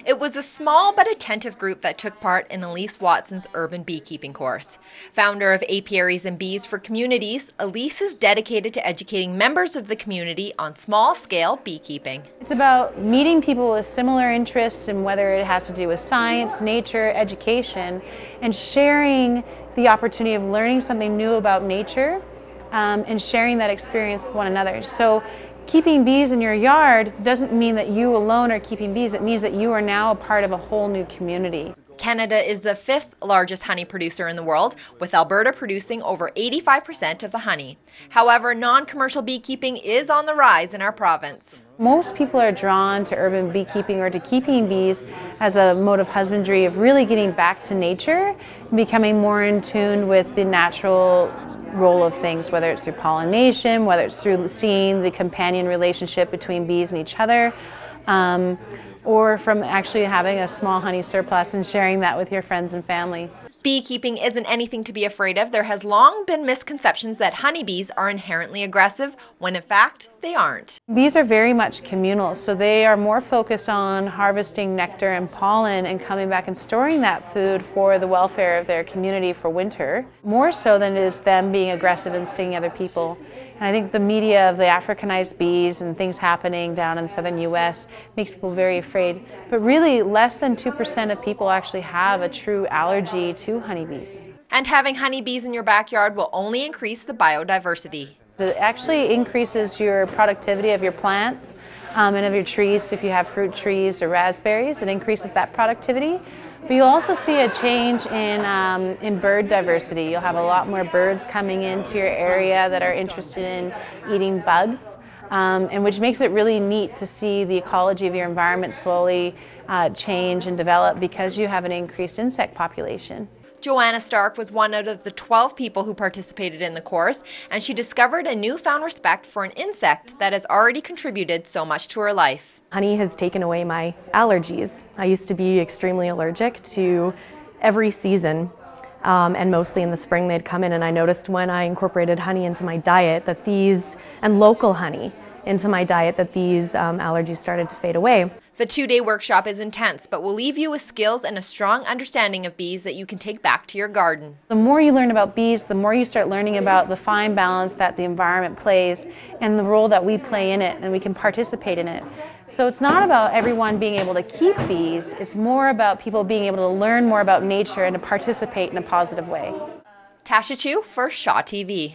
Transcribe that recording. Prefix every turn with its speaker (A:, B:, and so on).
A: It was a small but attentive group that took part in Elise Watson's urban beekeeping course. Founder of Apiaries and Bees for Communities, Elise is dedicated to educating members of the community on small-scale beekeeping.
B: It's about meeting people with similar interests, and whether it has to do with science, nature, education, and sharing the opportunity of learning something new about nature and sharing that experience with one another. So keeping bees in your yard doesn't mean that you alone are keeping bees. It means that you are now a part of a whole new community.
A: Canada is the 5th largest honey producer in the world, with Alberta producing over 85% of the honey. However, non-commercial beekeeping is on the rise in our province.
B: Most people are drawn to urban beekeeping or to keeping bees as a mode of husbandry, of really getting back to nature and becoming more in tune with the natural role of things, whether it's through pollination, whether it's through seeing the companion relationship between bees and each other, or from actually having a small honey surplus and sharing that with your friends and family.
A: Beekeeping isn't anything to be afraid of. There has long been misconceptions that honeybees are inherently aggressive, when in fact, they aren't.
B: Bees are very much communal, so they are more focused on harvesting nectar and pollen and coming back and storing that food for the welfare of their community for winter, more so than it is them being aggressive and stinging other people. And I think the media of the Africanized bees and things happening down in southern US makes people very afraid. But really, less than 2% of people actually have a true allergy to honeybees.
A: And having honeybees in your backyard will only increase the biodiversity.
B: It actually increases your productivity of your plants and of your trees. So if you have fruit trees or raspberries, it increases that productivity. But you'll also see a change in bird diversity. You'll have a lot more birds coming into your area that are interested in eating bugs, and which makes it really neat to see the ecology of your environment slowly change and develop because you have an increased insect population.
A: Joanna Stark was one out of the 12 people who participated in the course, and she discovered a newfound respect for an insect that has already contributed so much to her life.
C: Honey has taken away my allergies. I used to be extremely allergic to every season, and mostly in the spring they'd come in, and I noticed when I incorporated honey into my diet that and local honey into my diet, that these allergies started to fade away.
A: The 2-day workshop is intense, but will leave you with skills and a strong understanding of bees that you can take back to your garden.
B: The more you learn about bees, the more you start learning about the fine balance that the environment plays and the role that we play in it, and we can participate in it. So it's not about everyone being able to keep bees, it's more about people being able to learn more about nature and to participate in a positive way.
A: Tasha Chu for Shaw TV.